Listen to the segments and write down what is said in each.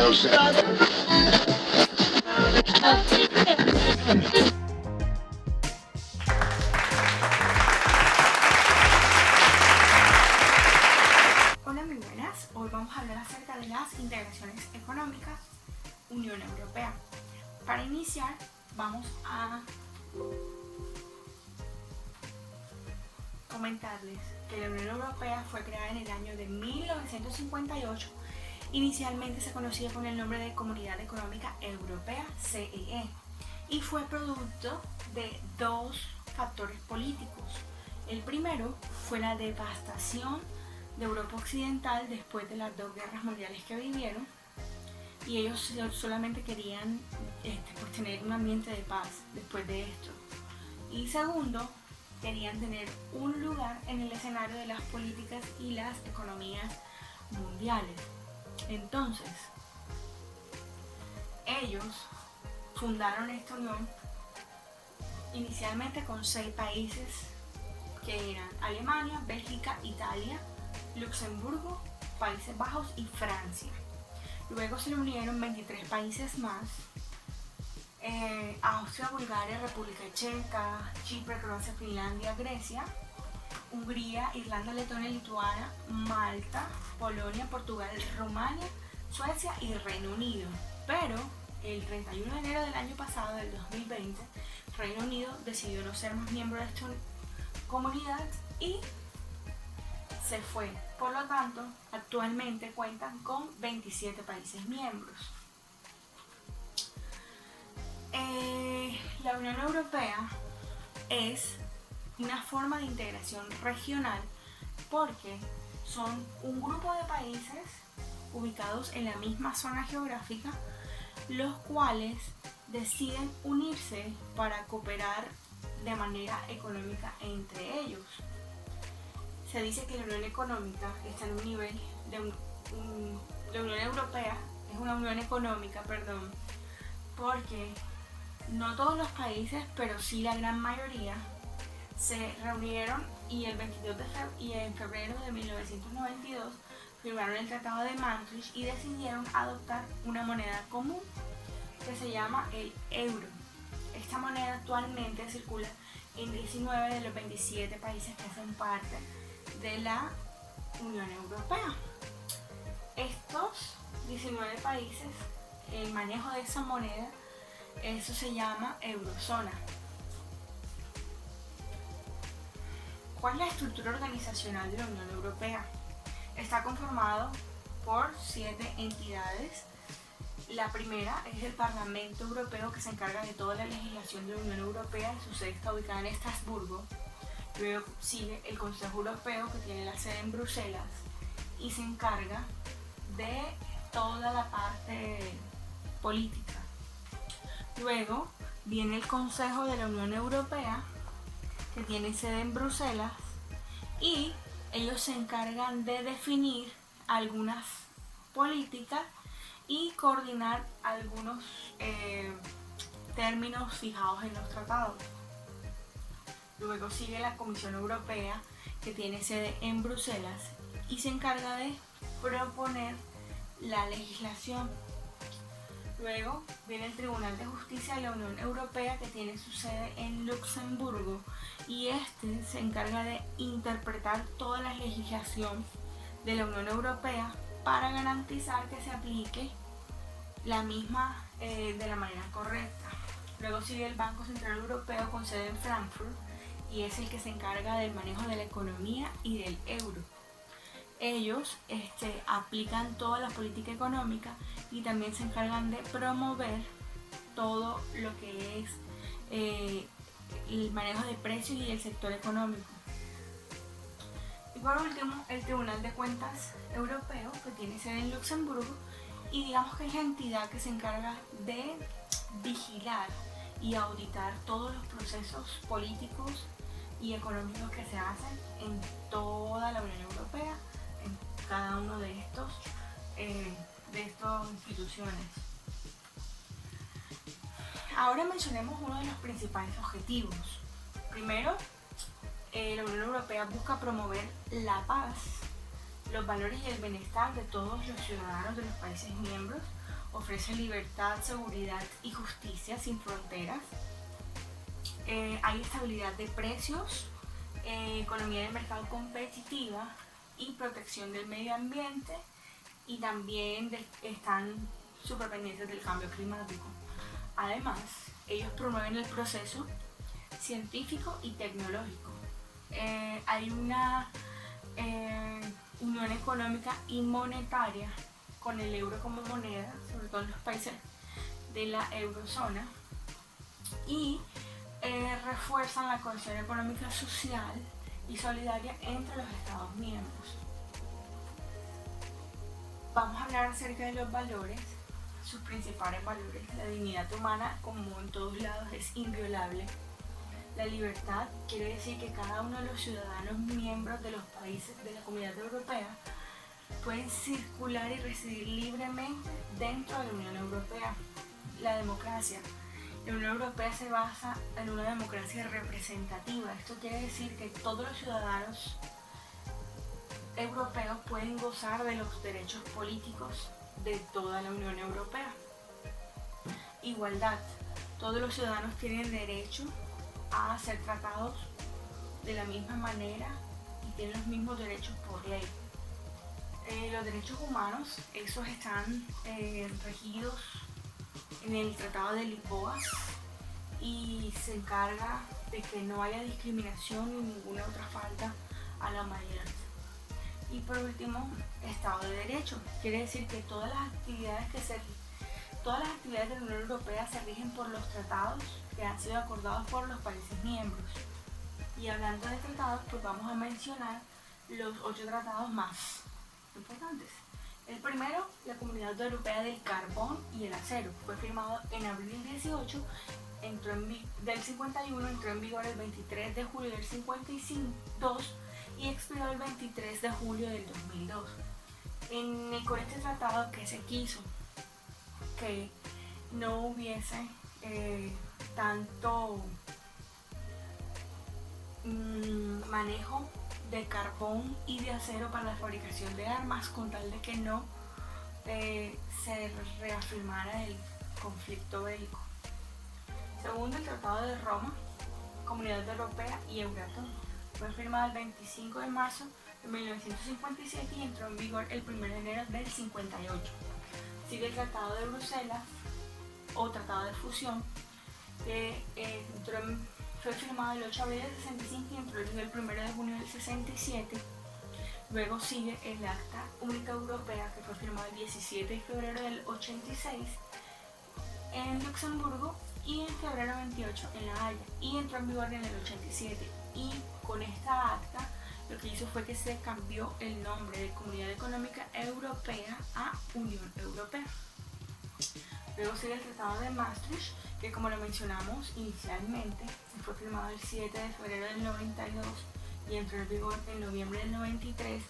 Hola, muy buenas. Hoy vamos a hablar acerca de las integraciones económicas Unión Europea. Para iniciar, vamos a comentarles que la Unión Europea fue creada en el año de 1958. Inicialmente se conocía con el nombre de Comunidad Económica Europea, CEE, y fue producto de dos factores políticos. El primero fue la devastación de Europa Occidental después de las dos guerras mundiales que vivieron, y ellos solamente querían tener un ambiente de paz después de esto. Y segundo, querían tener un lugar en el escenario de las políticas y las economías mundiales. Entonces, ellos fundaron esta unión inicialmente con 6 países que eran Alemania, Bélgica, Italia, Luxemburgo, Países Bajos y Francia. Luego se le unieron 23 países más: Austria, Bulgaria, República Checa, Chipre, Croacia, Finlandia, Grecia, Hungría, Irlanda, Letonia, Lituania, Malta, Polonia, Portugal, Rumania, Suecia y Reino Unido. Pero el 31 de enero del año pasado, del 2020, Reino Unido decidió no ser más miembro de esta comunidad y se fue. Por lo tanto, actualmente cuentan con 27 países miembros. La Unión Europea es una forma de integración regional porque son un grupo de países ubicados en la misma zona geográfica, los cuales deciden unirse para cooperar de manera económica entre ellos. Se dice que la Unión Económica está en un nivel la Unión Europea es una unión económica, porque no todos los países, pero sí la gran mayoría, se reunieron y en febrero de 1992 firmaron el Tratado de Maastricht y decidieron adoptar una moneda común que se llama el euro. Esta moneda actualmente circula en 19 de los 27 países que hacen parte de la Unión Europea. Estos 19 países, el manejo de esa moneda, eso se llama eurozona. ¿Cuál es la estructura organizacional de la Unión Europea? Está conformado por 7 entidades. La primera es el Parlamento Europeo, que se encarga de toda la legislación de la Unión Europea, y su sede está ubicada en Estrasburgo. Luego sigue el Consejo Europeo, que tiene la sede en Bruselas y se encarga de toda la parte política. Luego viene el Consejo de la Unión Europea, que tiene sede en Bruselas, y ellos se encargan de definir algunas políticas y coordinar algunos términos fijados en los tratados. Luego sigue la Comisión Europea, que tiene sede en Bruselas y se encarga de proponer la legislación. Luego viene el Tribunal de Justicia de la Unión Europea, que tiene su sede en Luxemburgo, y este se encarga de interpretar toda la legislación de la Unión Europea para garantizar que se aplique la misma de la manera correcta. Luego sigue el Banco Central Europeo, con sede en Frankfurt, y es el que se encarga del manejo de la economía y del euro. Ellos aplican toda la política económica y también se encargan de promover todo lo que es el manejo de precios y el sector económico. Y por último, el Tribunal de Cuentas Europeo, que tiene sede en Luxemburgo, y digamos que es la entidad que se encarga de vigilar y auditar todos los procesos políticos y económicos que se hacen en toda la Unión Europea, en cada uno de estas instituciones. Ahora mencionemos uno de los principales objetivos. Primero, la Unión Europea busca promover la paz, los valores y el bienestar de todos los ciudadanos de los países miembros, ofrece libertad, seguridad y justicia sin fronteras. Hay estabilidad de precios, economía de mercado competitiva y protección del medio ambiente, y también están súper pendientes del cambio climático. Además, ellos promueven el proceso científico y tecnológico. Hay una unión económica y monetaria con el euro como moneda, sobre todo en los países de la eurozona, y refuerzan la cohesión económica, social y solidaria entre los Estados miembros. Vamos a hablar acerca de los valores, sus principales valores. La dignidad humana, como en todos lados, es inviolable. La libertad quiere decir que cada uno de los ciudadanos miembros de los países de la Comunidad Europea pueden circular y residir libremente dentro de la Unión Europea. La democracia. La Unión Europea se basa en una democracia representativa. Esto quiere decir que todos los ciudadanos europeos pueden gozar de los derechos políticos de toda la Unión Europea. Igualdad. Todos los ciudadanos tienen derecho a ser tratados de la misma manera y tienen los mismos derechos por ley. Los derechos humanos, esos están regidos en el Tratado de Lisboa y se encarga de que no haya discriminación ni ninguna otra falta a la humanidad. Y por último, Estado de Derecho. Quiere decir que todas las actividades de la Unión Europea se rigen por los tratados que han sido acordados por los países miembros. Y hablando de tratados, pues vamos a mencionar los 8 tratados más importantes. El primero, la Comunidad Europea del Carbón y el Acero. Fue firmado en abril del 18, del 51, entró en vigor el 23 de julio del 52 y expiró el 23 de julio del 2002. Con este tratado, que se quiso que no hubiese tanto manejo de carbón y de acero para la fabricación de armas, con tal de que no se reafirmara el conflicto bélico. Segundo, el Tratado de Roma, Comunidad Europea y Euratom. Fue firmado el 25 de marzo de 1957 y entró en vigor el 1 de enero del 58. Sigue el Tratado de Bruselas o Tratado de Fusión, que fue firmado el 8 de abril del 65 y entró en vigor el 1 de junio del 67. Luego sigue el Acta Única Europea, que fue firmado el 17 de febrero del 86 en Luxemburgo y en febrero 28 en La Haya, y entró en vigor en el 87. Y con esta acta lo que hizo fue que se cambió el nombre de Comunidad Económica Europea a Unión Europea. Luego sigue el Tratado de Maastricht, que como lo mencionamos inicialmente, fue firmado el 7 de febrero del 92 y entró en vigor en noviembre del 93,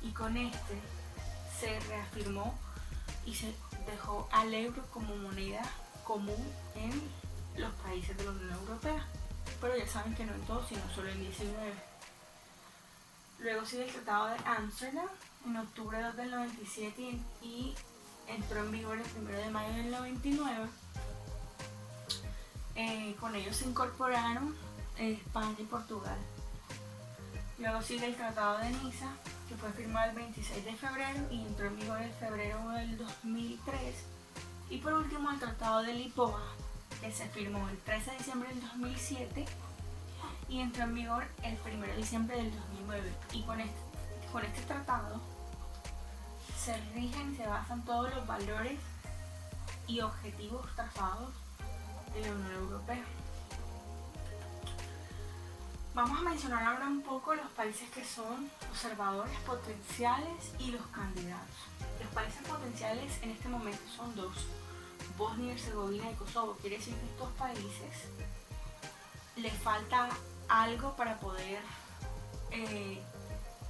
y con este se reafirmó y se dejó al euro como moneda común en los países de la Unión Europea, pero ya saben que no en todos, sino solo en 19. Luego sigue el Tratado de Ámsterdam en octubre del 97 y entró en vigor el 1 de mayo del 99. Con ellos se incorporaron España y Portugal. Luego sigue el Tratado de Niza, que fue firmado el 26 de febrero y entró en vigor en febrero del 2003. Y por último, el Tratado de Lisboa, que se firmó el 13 de diciembre del 2007 y entró en vigor el 1 de diciembre del 2009. Y con este tratado se rigen y se basan todos los valores y objetivos trazados de la Unión Europea. Vamos a mencionar ahora un poco los países que son observadores potenciales y los candidatos. Los países potenciales en este momento son 2, Bosnia y Herzegovina y Kosovo. Quiere decir que estos países les falta algo para poder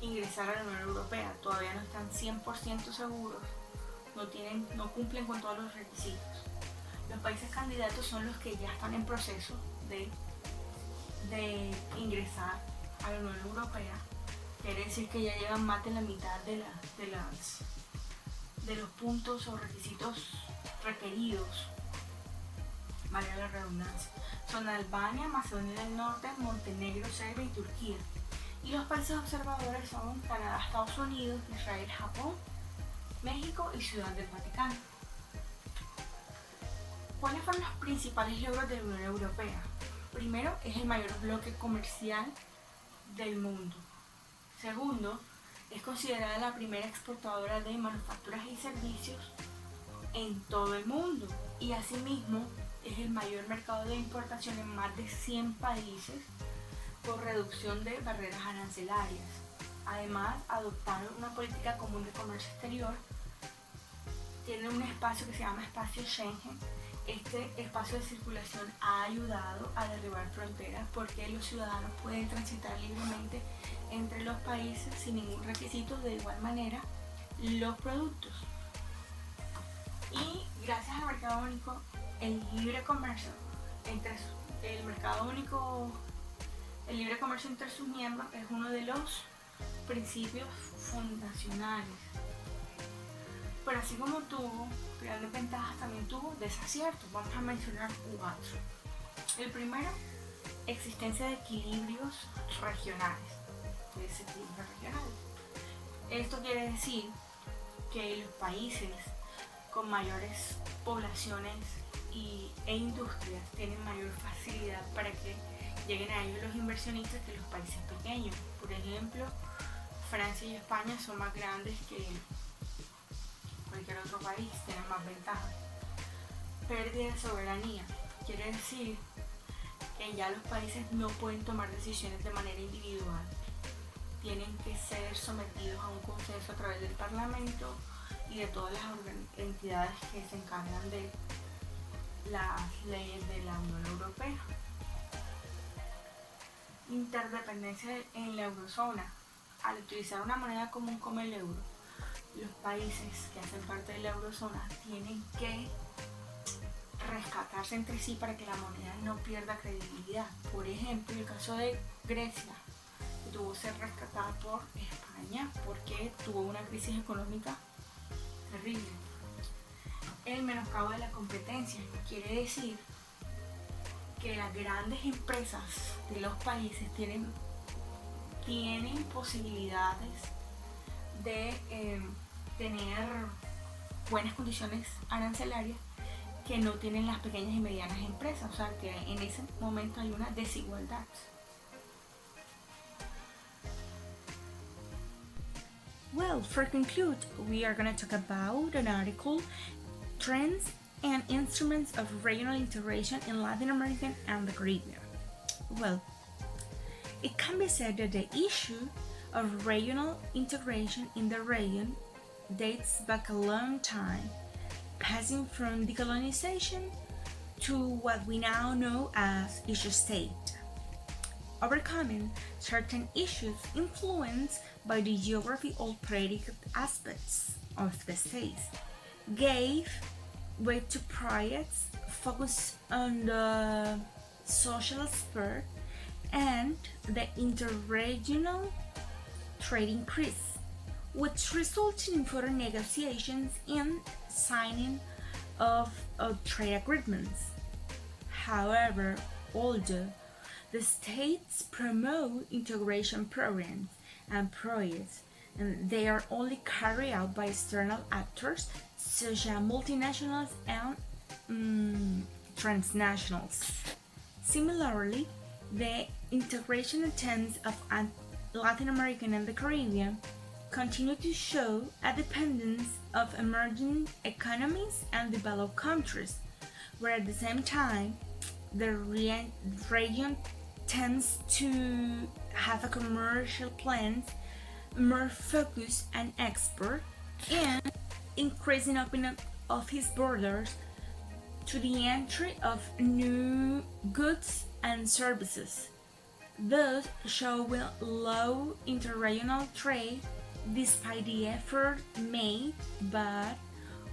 ingresar a la Unión Europea. Todavía no están 100% seguros, no cumplen con todos los requisitos. Los países candidatos son los que ya están en proceso de ingresar a la Unión Europea. Quiere decir que ya llevan más de la mitad de los puntos o requisitos requeridos, vale la redundancia, son Albania, Macedonia del Norte, Montenegro, Serbia y Turquía. Y los países observadores son Canadá, Estados Unidos, Israel, Japón, México y Ciudad del Vaticano. ¿Cuáles fueron los principales logros de la Unión Europea? Primero, es el mayor bloque comercial del mundo. Segundo, es considerada la primera exportadora de manufacturas y servicios en todo el mundo. Y asimismo, es el mayor mercado de importación en más de 100 países por reducción de barreras arancelarias. Además, adoptaron una política común de comercio exterior. Tienen un espacio que se llama espacio Schengen. Este espacio de circulación ha ayudado a derribar fronteras porque los ciudadanos pueden transitar libremente entre los países sin ningún requisito, de igual manera los productos. Y gracias al mercado único, el libre comercio entre el libre comercio entre sus miembros es uno de los principios fundacionales. Pero así como tuvo grandes ventajas, también tuvo desaciertos. Vamos a mencionar 4. El primero, existencia de equilibrios regionales. Desequilibrios regionales. Esto quiere decir que los países con mayores poblaciones e industrias tienen mayor facilidad para que lleguen a ellos los inversionistas que los países pequeños. Por ejemplo, Francia y España son más grandes que cualquier otro país, tienen más ventajas. Pérdida de soberanía quiere decir que ya los países no pueden tomar decisiones de manera individual, tienen que ser sometidos a un consenso a través del Parlamento y de todas las entidades que se encargan de las leyes de la Unión Europea. Interdependencia en la eurozona. Al utilizar una moneda común como el euro, los países que hacen parte de la eurozona tienen que rescatarse entre sí para que la moneda no pierda credibilidad. Por ejemplo, el caso de Grecia, que tuvo que ser rescatada por España porque tuvo una crisis económica terrible. El menoscabo de la competencia quiere decir que las grandes empresas de los países tienen posibilidades de tener buenas condiciones arancelarias que no tienen las pequeñas y medianas empresas, o sea que en ese momento hay una desigualdad. Well, for conclude, we are going to talk about an article, Trends and Instruments of Regional Integration in Latin America and the Caribbean. Well, it can be said that the issue of regional integration in the region dates back a long time, passing from decolonization to what we now know as each state. Overcoming certain issues influenced by the geography or political aspects of the states gave way to projects focused on the social sphere and the interregional trade increase, which resulted in further negotiations and signing of trade agreements. However, although the states promote integration programs and projects, and they are only carried out by external actors such as multinationals and transnationals. Similarly, the integration attempts of Latin America and the Caribbean continue to show a dependence of emerging economies and developed countries, where at the same time the region tends to have a commercial plans more focused on export and increasing opening of its borders to the entry of new goods and services, thus showing low interregional trade despite the effort made, but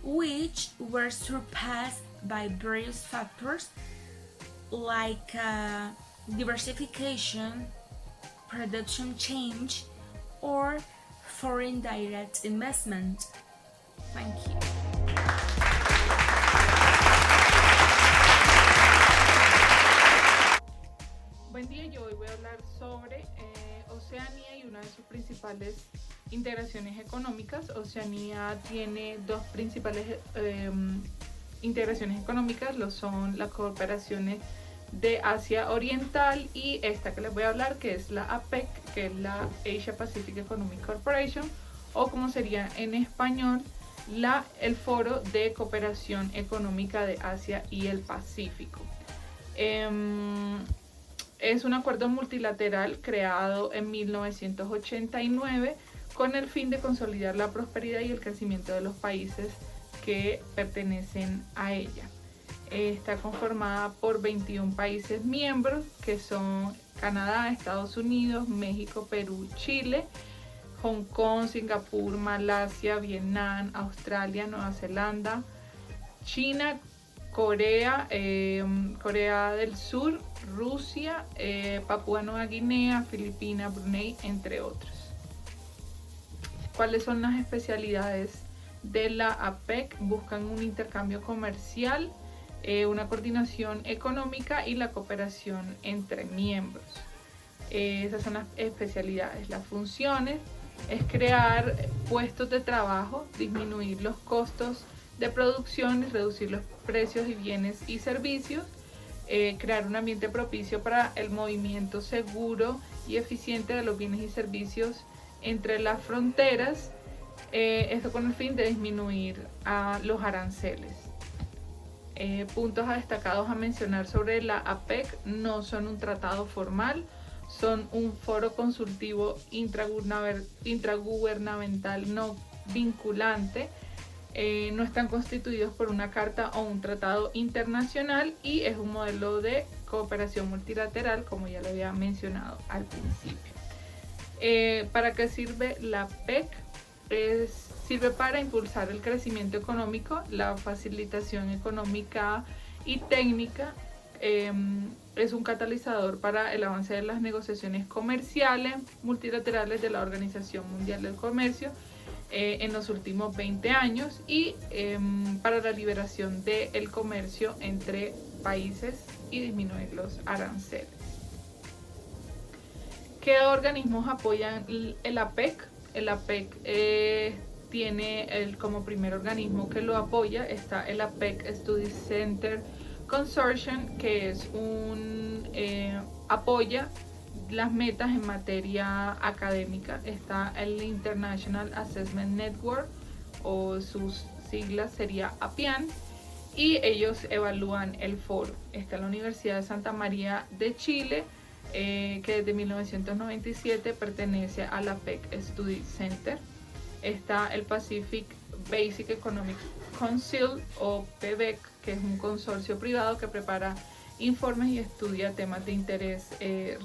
which were surpassed by various factors like diversification, production change, or foreign direct investment. Thank you. integraciones económicas. Oceanía tiene dos principales integraciones económicas, lo son las cooperaciones de Asia Oriental y esta que les voy a hablar, que es la APEC, que es la Asia Pacific Economic Corporation, o como sería en español, el Foro de Cooperación Económica de Asia y el Pacífico. Es un acuerdo multilateral creado en 1989 con el fin de consolidar la prosperidad y el crecimiento de los países que pertenecen a ella. Está conformada por 21 países miembros, que son Canadá, Estados Unidos, México, Perú, Chile, Hong Kong, Singapur, Malasia, Vietnam, Australia, Nueva Zelanda, China, Corea, Corea del Sur, Rusia, Papúa Nueva Guinea, Filipinas, Brunei, entre otros. ¿Cuáles son las especialidades de la APEC? Buscan un intercambio comercial, una coordinación económica y la cooperación entre miembros. Esas son las especialidades. Las funciones es crear puestos de trabajo, disminuir los costos de producción y reducir los precios de bienes y servicios, crear un ambiente propicio para el movimiento seguro y eficiente de los bienes y servicios entre las fronteras, esto con el fin de disminuir los aranceles. Puntos destacados a mencionar sobre la APEC: no son un tratado formal, son un foro consultivo intragubernamental no vinculante, no están constituidos por una carta o un tratado internacional y es un modelo de cooperación multilateral, como ya lo había mencionado al principio. ¿Para qué sirve la APEC? Sirve para impulsar el crecimiento económico, la facilitación económica y técnica. Es un catalizador para el avance de las negociaciones comerciales multilaterales de la Organización Mundial del Comercio en los últimos 20 años y para la liberación del comercio entre países y disminuir los aranceles. ¿Qué organismos apoyan el APEC? El APEC tiene como primer organismo que lo apoya, está el APEC Study Center Consortium, que es apoya las metas en materia académica. Está el International Assessment Network, o sus siglas sería APIAN, y ellos evalúan el foro. Está la Universidad de Santa María de Chile, que desde 1997 pertenece al APEC Study Center. Está el Pacific Basic Economic Council, o PBEC, que es un consorcio privado que prepara informes y estudia temas de interés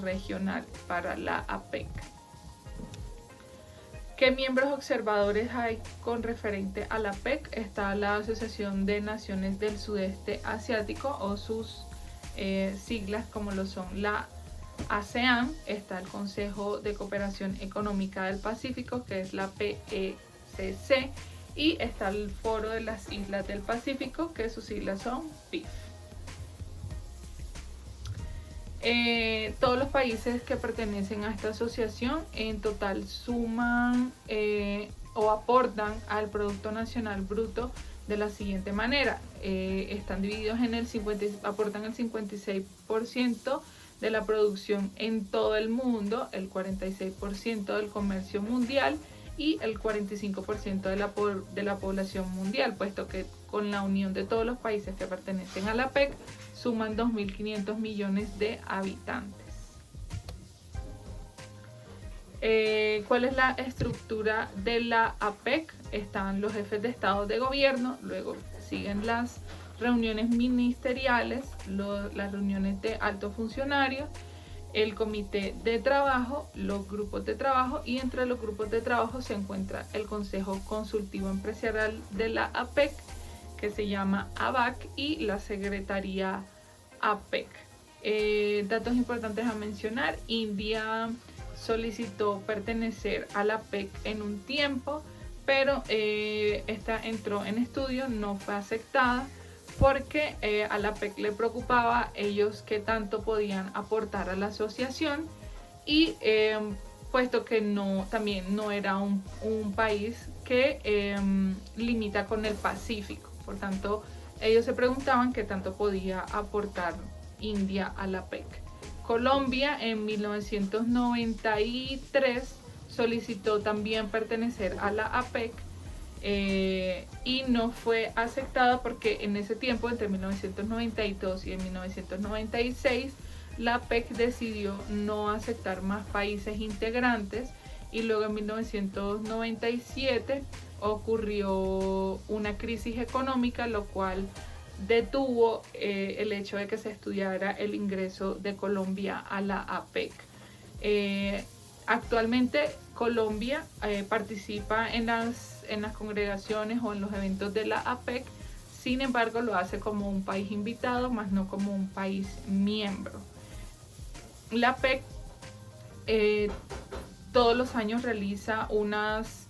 regional para la APEC. ¿Qué miembros observadores hay con referente a la APEC? Está la Asociación de Naciones del Sudeste Asiático, o sus siglas como lo son la ASEAN. Está el Consejo de Cooperación Económica del Pacífico, que es la PECC, y está el Foro de las Islas del Pacífico, que sus siglas son PIF. Todos los países que pertenecen a esta asociación en total suman o aportan al Producto Nacional Bruto de la siguiente manera. Están divididos aportan el 56% de la producción en todo el mundo, el 46% del comercio mundial y el 45% de la población mundial, puesto que con la unión de todos los países que pertenecen a la APEC suman 2.500 millones de habitantes. ¿Cuál es la estructura de la APEC? Están los jefes de Estado de Gobierno, luego siguen las reuniones ministeriales, las reuniones de altos funcionarios, el comité de trabajo, los grupos de trabajo, y entre los grupos de trabajo se encuentra el Consejo Consultivo Empresarial de la APEC, que se llama ABAC, y la Secretaría APEC. Datos importantes a mencionar: India solicitó pertenecer a la APEC en un tiempo, pero esta entró en estudio, no fue aceptada, porque a la APEC le preocupaba ellos qué tanto podían aportar a la asociación, y puesto que también no era un país que limita con el Pacífico. Por tanto, ellos se preguntaban qué tanto podía aportar India a la APEC. Colombia en 1993 solicitó también pertenecer a la APEC y no fue aceptada porque en ese tiempo, entre 1992 y 1996, la APEC decidió no aceptar más países integrantes, y luego en 1997 ocurrió una crisis económica, lo cual detuvo el hecho de que se estudiara el ingreso de Colombia a la APEC. Actualmente Colombia participa en las congregaciones o en los eventos de la APEC, sin embargo lo hace como un país invitado, más no como un país miembro. La APEC todos los años realiza unos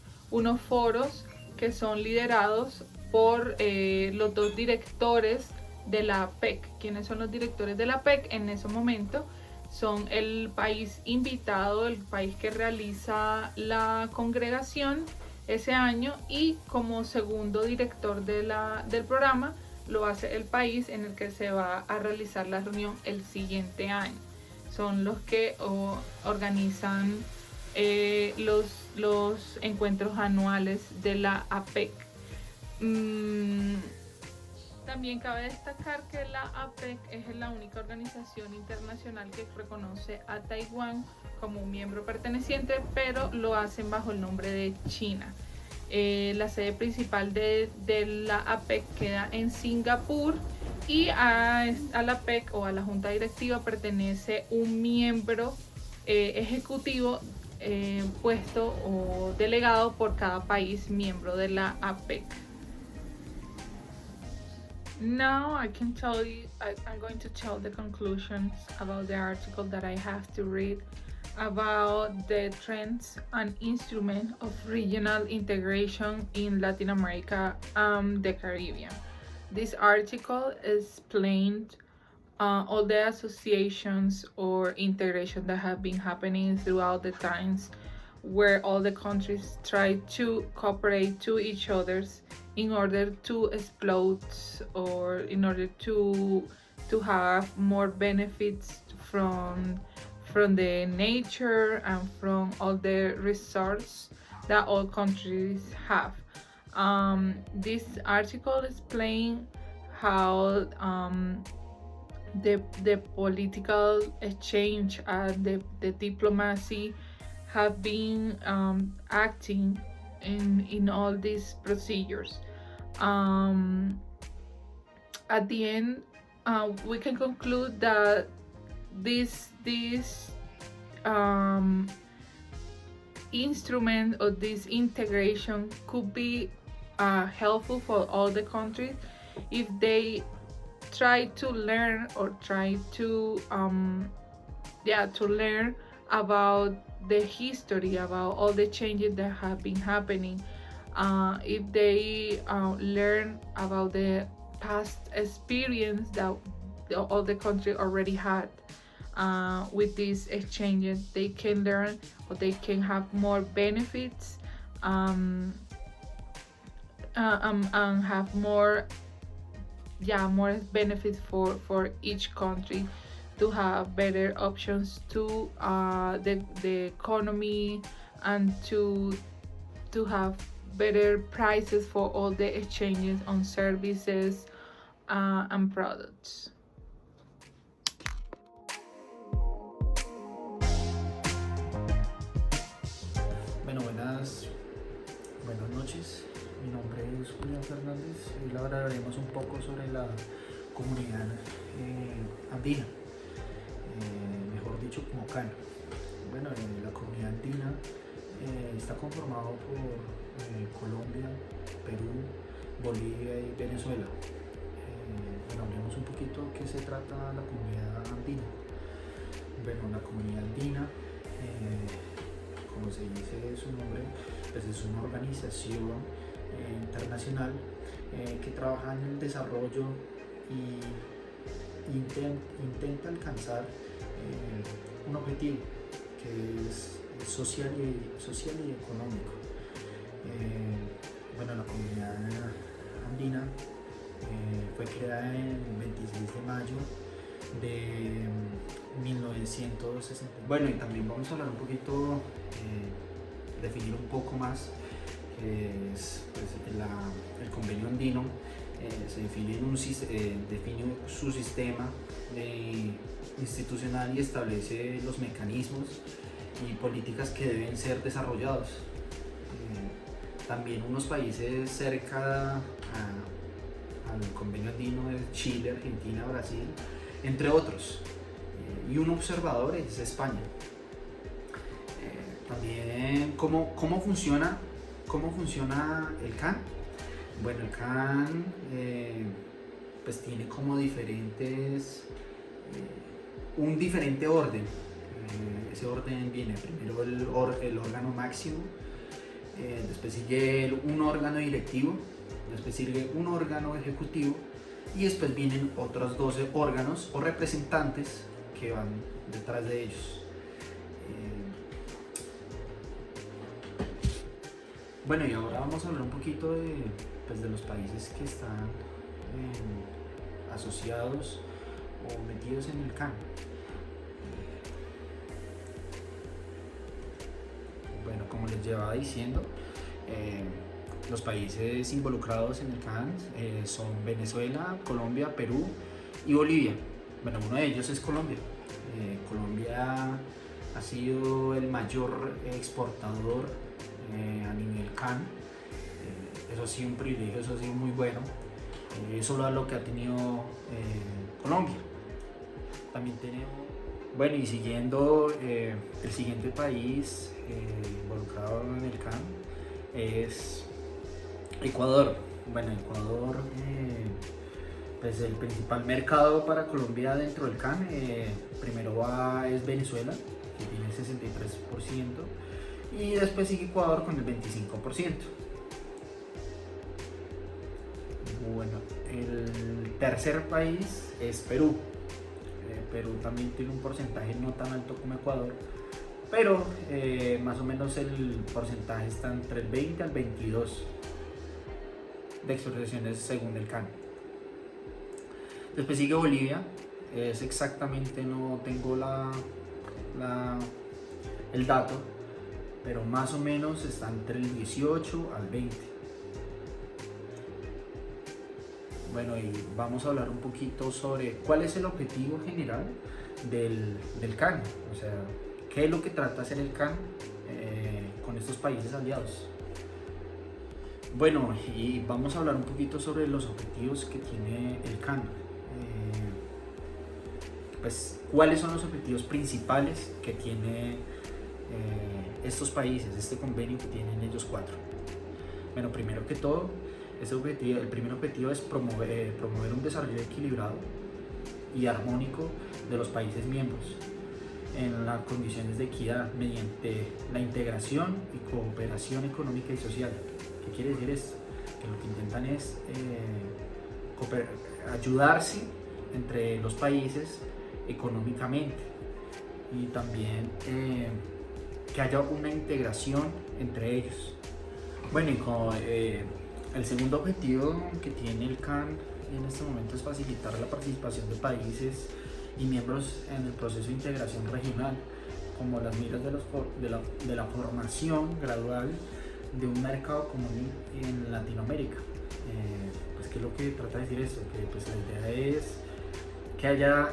foros que son liderados por los dos directores de la APEC. ¿Quiénes son los directores de la APEC? En ese momento son el país invitado, el país que realiza la congregación ese año, y como segundo director del programa lo hace el país en el que se va a realizar la reunión el siguiente año. Son los que organizan los encuentros anuales de la APEC. También cabe destacar que la APEC es la única organización internacional que reconoce a Taiwán como un miembro perteneciente, pero lo hacen bajo el nombre de China. La sede principal de la APEC queda en Singapur, y a la APEC o a la junta directiva pertenece un miembro ejecutivo puesto o delegado por cada país miembro de la APEC. Now I'm going to tell the conclusions about the article that I have to read about the trends and instruments of regional integration in Latin America and the Caribbean. This article explained all the associations or integration that have been happening throughout the times, where all the countries try to cooperate to each other in order to exploit, or in order to have more benefits from the nature and from all the resources that all countries have. This article explains how the political exchange and the diplomacy have been acting in all these procedures. At the end, we can conclude that this instrument or this integration could be helpful for all the countries if they try to learn, or try to learn about the history, about all the changes that have been happening. If they learn about the past experience that all the country already had with these exchanges, they can learn, or they can have more benefits and have more benefits for each country, to have better options to the economy, and to have better prices for all the exchanges on services and products. Bueno, buenas noches. Mi nombre es Julián Fernández y hoy hablaremos un poco sobre la comunidad andina, mejor dicho, Mocana. Bueno, la comunidad andina está conformada por Colombia, Perú, Bolivia y Venezuela. Bueno, hablemos un poquito de qué se trata la comunidad andina. Bueno, la comunidad andina, como se dice su nombre, pues es una organización internacional que trabaja en el desarrollo y intenta alcanzar un objetivo, que es social y económico. Bueno, la comunidad andina fue creada el 26 de mayo de 1960. Bueno, y también vamos a hablar un poquito, definir un poco más, que es pues, el convenio andino. Se define su sistema institucional y establece los mecanismos y políticas que deben ser desarrollados. También unos países cerca al convenio andino de Chile, Argentina, Brasil, entre otros. Y un observador es España. También, ¿cómo funciona el CAN? Bueno, el CAN pues tiene como un diferente orden. Ese orden viene primero el órgano máximo, después sigue un órgano directivo, después sigue un órgano ejecutivo y después vienen otros 12 órganos o representantes que van detrás de ellos. Bueno, y ahora vamos a hablar un poquito de los países que están asociados o metidos en el CAN. Bueno, como les llevaba diciendo, los países involucrados en el CAN son Venezuela, Colombia, Perú y Bolivia. Bueno, uno de ellos es Colombia. Colombia ha sido el mayor exportador a nivel CAN. Eso ha sido un privilegio, eso ha sido muy bueno. Eso es lo que ha tenido Colombia. También tenemos, bueno, y siguiendo, el siguiente país involucrado en el CAN es Ecuador. Bueno, Ecuador, pues el principal mercado para Colombia dentro del CAN, primero es Venezuela, que tiene el 63%, y después sigue Ecuador con el 25%. Bueno, el tercer país es Perú. Perú también tiene un porcentaje no tan alto como Ecuador, pero más o menos el porcentaje está entre el 20 al 22 de exportaciones según el CAN. Después sigue Bolivia, es exactamente, no tengo el dato, pero más o menos está entre el 18 al 20. Bueno, y vamos a hablar un poquito sobre cuál es el objetivo general del CAN, o sea, qué es lo que trata de hacer el CAN con estos países aliados. Bueno, y vamos a hablar un poquito sobre los objetivos que tiene el CAN. Pues, ¿cuáles son los objetivos principales que tiene estos países, este convenio que tienen ellos cuatro? Bueno, primero que todo, el primer objetivo es promover un desarrollo equilibrado y armónico de los países miembros en las condiciones de equidad mediante la integración y cooperación económica y social. ¿Qué quiere decir esto? Que lo que intentan es ayudarse entre los países económicamente y también que haya una integración entre ellos. Bueno, y el segundo objetivo que tiene el CAN en este momento es facilitar la participación de países y miembros en el proceso de integración regional, como las miras de la formación gradual de un mercado común en Latinoamérica. Pues, ¿qué es lo que trata de decir esto? Que pues, la idea es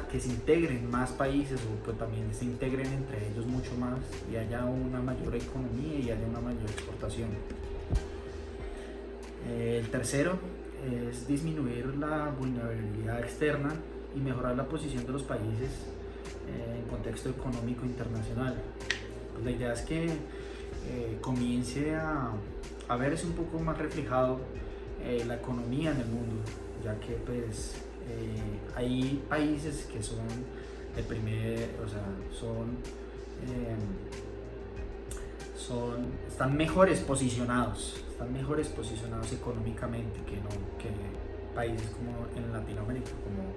que se integren más países o pues, también se integren entre ellos mucho más y haya una mayor economía y haya una mayor exportación. El tercero es disminuir la vulnerabilidad externa y mejorar la posición de los países en contexto económico internacional. Pues la idea es que comience a verse un poco más reflejado la economía en el mundo, ya que pues hay países que son están mejores posicionados económicamente que países como en Latinoamérica, como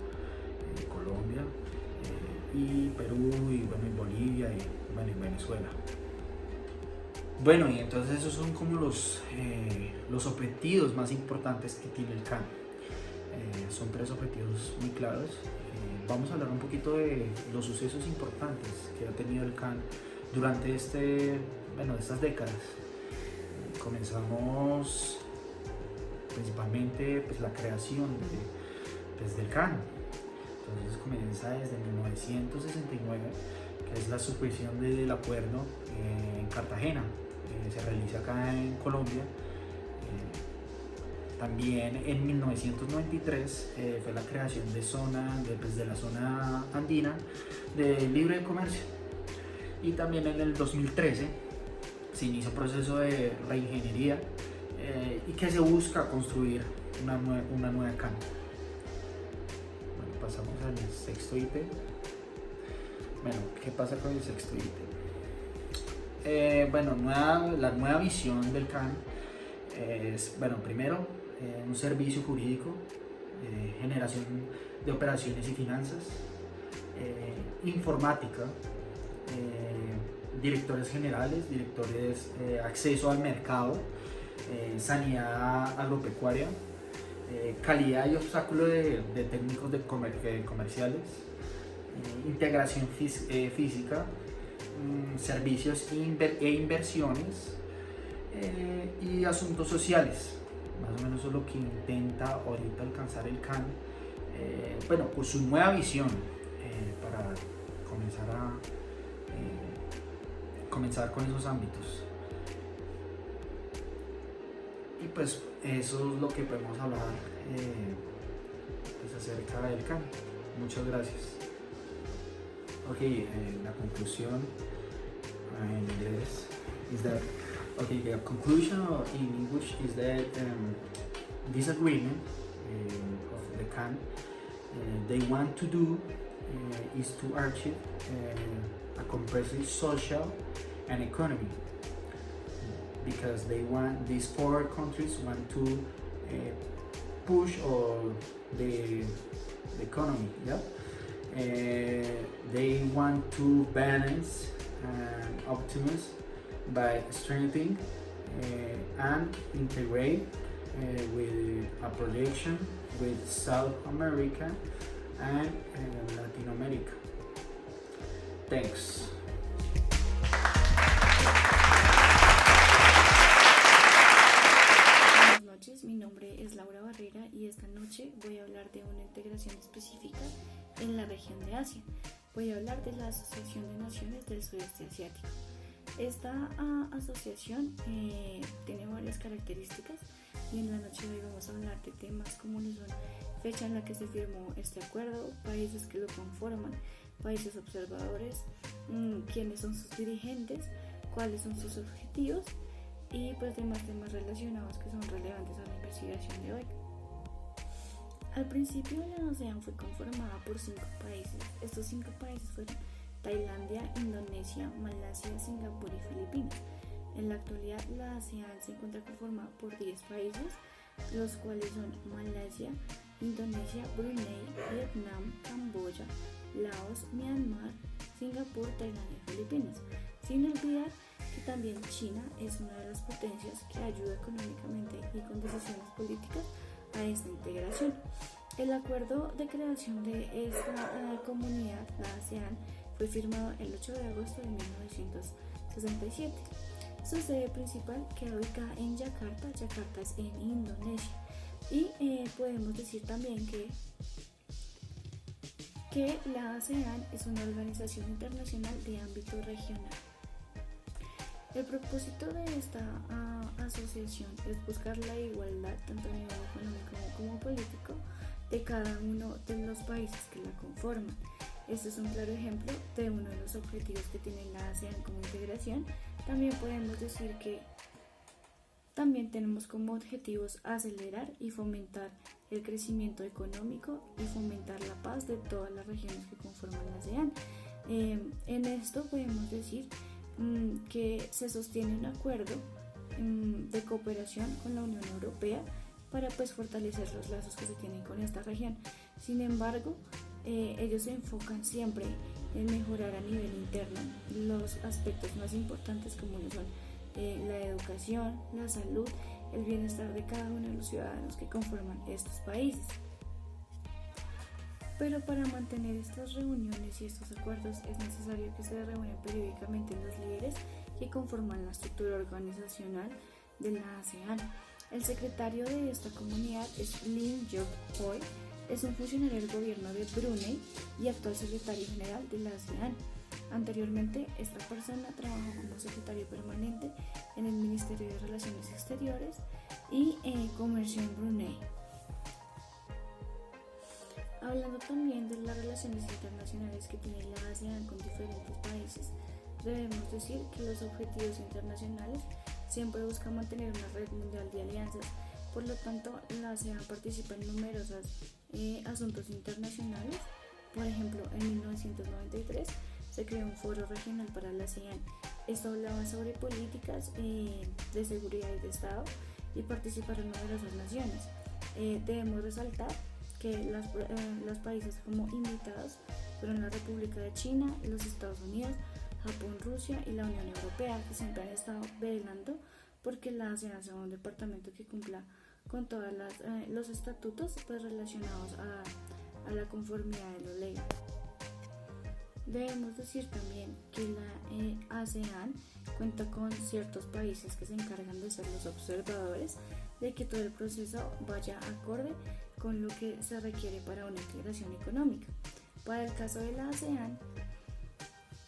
Colombia y Perú y bueno, y Bolivia y bueno, y Venezuela. Bueno, y entonces esos son como los objetivos más importantes que tiene el CAN. Son 3 objetivos muy claros. Vamos a hablar un poquito de los sucesos importantes que ha tenido el CAN durante estas décadas. Comenzamos principalmente pues, la creación del CAN. Entonces comienza desde 1969, que es la suscripción del acuerdo en Cartagena. Se realiza acá en Colombia. También en 1993 fue la creación de la zona andina de libre comercio. Y también en el 2013 se inicia un proceso de reingeniería y que se busca construir una nueva CAN. Bueno, pasamos al sexto ítem. Bueno, ¿qué pasa con el sexto ítem? La nueva visión del CAN es, primero, un servicio jurídico, generación de operaciones y finanzas, informática, directores generales, acceso al mercado, sanidad agropecuaria, calidad y obstáculo de técnicos comerciales, integración física, servicios e inversiones y asuntos sociales. Más o menos eso es lo que intenta ahorita alcanzar el CAN, pues su nueva visión para comenzar con esos ámbitos. Y pues eso es lo que podemos hablar pues acerca del CAN. Muchas gracias. La conclusión in inglés is that the conclusion in English is that this agreement of the CAN they want to do is to achieve a comprehensive social and economy, because these 4 countries want to push the economy. They want to balance and optimize by strengthening and integrate with a projection with South America and Latin America. Thanks. Buenas noches, mi nombre es Laura Barrera y esta noche voy a hablar de una integración específica en la región de Asia. Voy a hablar de la Asociación de Naciones del Sudeste Asiático. Esta asociación tiene varias características y en la noche de hoy vamos a hablar de temas como lo son fecha en la que se firmó este acuerdo, países que lo conforman, países observadores, quiénes son sus dirigentes, cuáles son sus objetivos y pues demás temas relacionados que son relevantes a la investigación de hoy. Al principio la ASEAN fue conformada por 5 países. Estos 5 países fueron Tailandia, Indonesia, Malasia, Singapur y Filipinas. En la actualidad la ASEAN se encuentra conformada por 10 países, los cuales son Malasia, Indonesia, Brunei, Vietnam, Camboya, Laos, Myanmar, Singapur, Tailandia y Filipinas. Sin olvidar que también China es una de las potencias que ayuda económicamente y con decisiones políticas a esta integración. El acuerdo de creación de esta comunidad, la ASEAN, fue firmado el 8 de agosto de 1967. Su sede principal queda ubicada en Yakarta. Yakarta es en Indonesia. Y podemos decir también que la ASEAN es una organización internacional de ámbito regional. El propósito de esta asociación es buscar la igualdad tanto a nivel económico como político de cada uno de los países que la conforman. Este es un claro ejemplo de uno de los objetivos que tiene la ASEAN como integración. También podemos decir que también tenemos como objetivos acelerar y fomentar el crecimiento económico y fomentar la paz de todas las regiones que conforman la ASEAN. En esto podemos decir que se sostiene un acuerdo de cooperación con la Unión Europea para pues fortalecer los lazos que se tienen con esta región. Sin embargo, ellos se enfocan siempre en mejorar a nivel interno los aspectos más importantes como lo son la educación, la salud, el bienestar de cada uno de los ciudadanos que conforman estos países. Pero para mantener estas reuniones y estos acuerdos es necesario que se reúnan periódicamente los líderes que conforman la estructura organizacional de la ASEAN. El secretario de esta comunidad es Lim Yok-hoi, es un funcionario del gobierno de Brunei y actual secretario general de la ASEAN. Anteriormente, esta persona trabajó como secretario permanente en el Ministerio de Relaciones Exteriores y Comercio en Brunei. Hablando también de las relaciones internacionales que tiene la ASEAN con diferentes países, debemos decir que los objetivos internacionales siempre buscan mantener una red mundial de alianzas. Por lo tanto, la ASEAN participa en numerosos asuntos internacionales. Por ejemplo, en 1993 se creó un foro regional para la ASEAN. Esto hablaba sobre políticas de seguridad y de Estado y participaron numerosas naciones. Debemos resaltar que los países como invitados fueron la República de China, los Estados Unidos, Japón, Rusia y la Unión Europea, que siempre han estado velando porque la ASEAN sea un departamento que cumpla con todos los estatutos pues, relacionados a la conformidad de lo legal. Debemos decir también que la ASEAN cuenta con ciertos países que se encargan de ser los observadores de que todo el proceso vaya acorde con lo que se requiere para una integración económica. Para el caso de la ASEAN,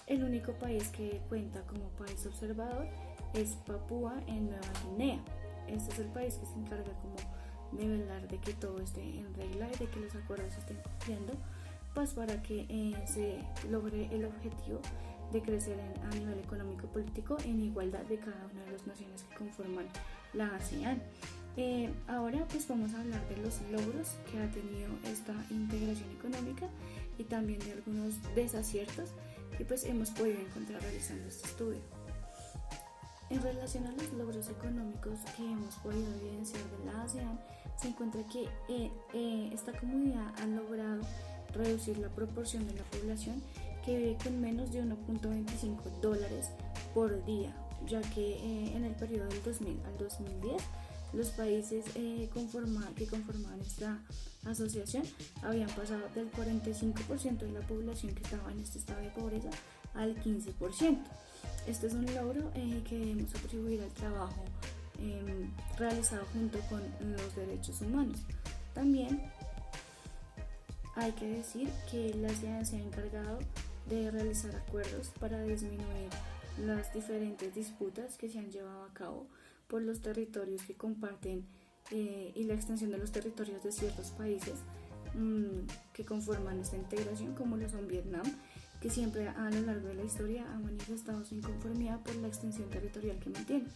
el único país que cuenta como país observador es Papúa en Nueva Guinea. Este es el país que se encarga como de velar de que todo esté en regla y de que los acuerdos se estén cumpliendo, pues para que se logre el objetivo de crecer a nivel económico político en igualdad de cada una de las naciones que conforman la ASEAN. Ahora pues vamos a hablar de los logros que ha tenido esta integración económica y también de algunos desaciertos que pues hemos podido encontrar realizando este estudio. En relación a los logros económicos que hemos podido evidenciar de la ASEAN, se encuentra que esta comunidad ha logrado reducir la proporción de la población que vive con menos de $1.25 por día, ya que en el periodo del 2000 al 2010 los países que conformaban esta asociación habían pasado del 45% de la población que estaba en este estado de pobreza al 15%. Este es un logro que debemos atribuir al trabajo realizado junto con los derechos humanos. También hay que decir que la ASEAN se ha encargado de realizar acuerdos para disminuir las diferentes disputas que se han llevado a cabo por los territorios que comparten y la extensión de los territorios de ciertos países que conforman esta integración, como lo son Vietnam, que siempre a lo largo de la historia ha manifestado su inconformidad por la extensión territorial que mantiene.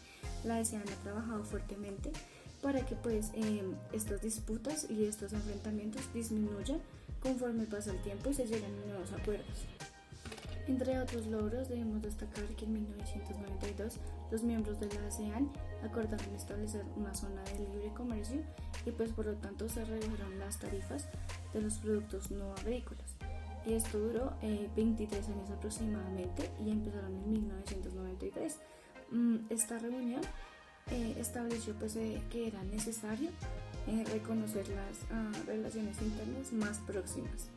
La ASEAN ha trabajado fuertemente para que pues estas disputas y estos enfrentamientos disminuyan conforme pasa el tiempo y se llegan a nuevos acuerdos. Entre otros logros debemos destacar que en 1992 los miembros de la ASEAN acordaron establecer una zona de libre comercio y pues por lo tanto se redujeron las tarifas de los productos no agrícolas. Esto duró 23 años aproximadamente y empezaron en 1993. Esta reunión estableció pues, que era necesario reconocer las relaciones internas más próximas.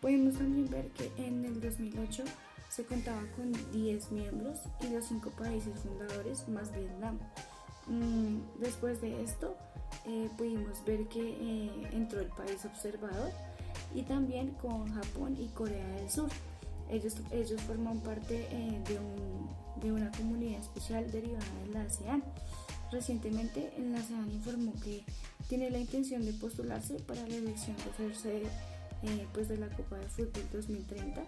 Podemos también ver que en el 2008 se contaba con 10 miembros y los 5 países fundadores más Vietnam. Después de esto pudimos ver que entró el país observador y también con Japón y Corea del Sur. Ellos forman parte de una comunidad especial derivada de la ASEAN. Recientemente la ASEAN informó que tiene la intención de postularse para la elección de ser sede pues de la Copa de Fútbol 2030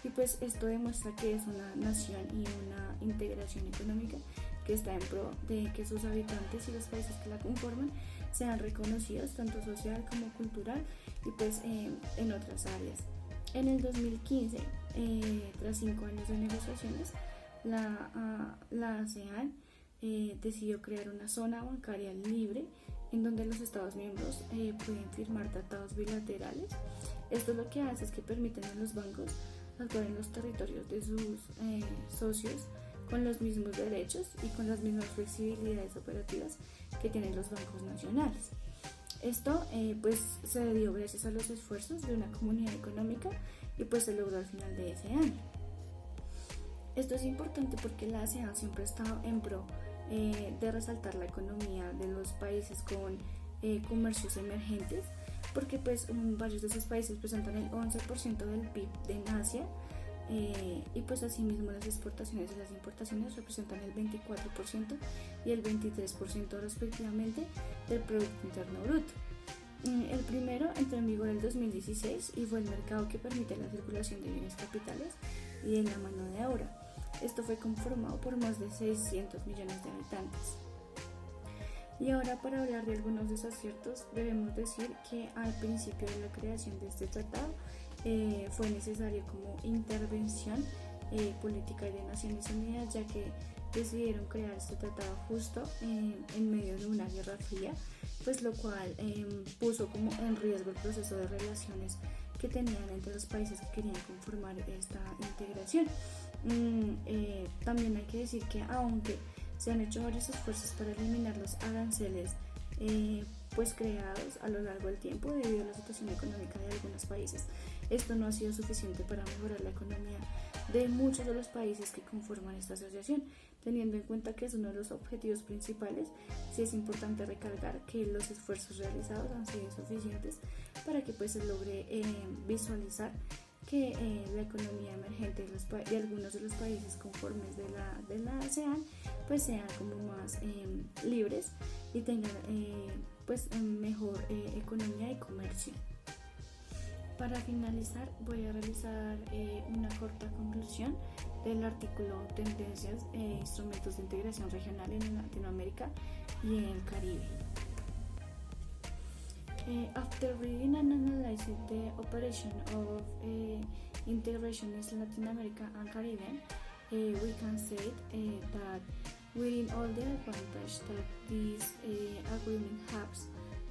y pues esto demuestra que es una nación y una integración económica que está en pro de que sus habitantes y los países que la conforman sean reconocidos tanto social como cultural y pues en otras áreas. En el 2015, tras 5 años de negociaciones, la ASEAN decidió crear una zona bancaria libre en donde los Estados miembros pueden firmar tratados bilaterales. Esto lo que hace es que permiten a los bancos actuar en los territorios de sus socios con los mismos derechos y con las mismas flexibilidades operativas que tienen los bancos nacionales. Esto pues se dio gracias a los esfuerzos de una comunidad económica y pues se logró al final de ese año. Esto es importante porque la ASEAN siempre ha estado en pro de resaltar la economía de los países con comercios emergentes, porque pues varios de esos países presentan el 11% del PIB de Asia, y pues asimismo las exportaciones y las importaciones representan el 24% y el 23% respectivamente del Producto Interno Bruto. El primero entró en vigor en el 2016 y fue el mercado que permite la circulación de bienes capitales y de la mano de obra. Esto fue conformado por más de 600 millones de habitantes. Y ahora, para hablar de algunos desaciertos, debemos decir que al principio de la creación de este tratado fue necesario como intervención política de Naciones Unidas, ya que decidieron crear este tratado justo en medio de una guerra fría, pues lo cual puso como en riesgo el proceso de relaciones que tenían entre los países que querían conformar esta integración. También hay que decir que aunque se han hecho varios esfuerzos para eliminar los aranceles pues creados a lo largo del tiempo debido a la situación económica de algunos países, esto no ha sido suficiente para mejorar la economía de muchos de los países que conforman esta asociación. Teniendo en cuenta que es uno de los objetivos principales, sí es importante recalcar que los esfuerzos realizados han sido insuficientes para que pues se logre visualizar que la economía emergente de algunos de los países conformes de la ASEAN pues sean como más libres y tengan pues mejor economía y comercio. Para finalizar, voy a realizar una corta conclusión del artículo Tendencias e instrumentos de integración regional en Latinoamérica y en el Caribe. After reading and analyzing the operation of integration in Latin America and Caribbean, we can say that within all the advantage that this agreement has,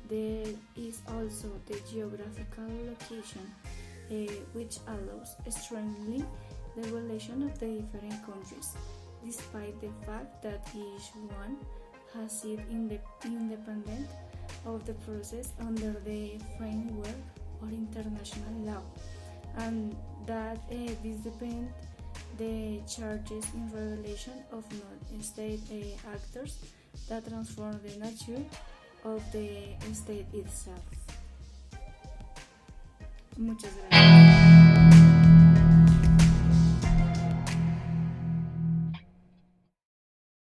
there is also the geographical location, which allows strengthening the relation of the different countries, despite the fact that each one has it independent of the process under the framework of international law, and that this depends the charges in revelation of non-state actors that transform the nature of the state itself. Muchas gracias.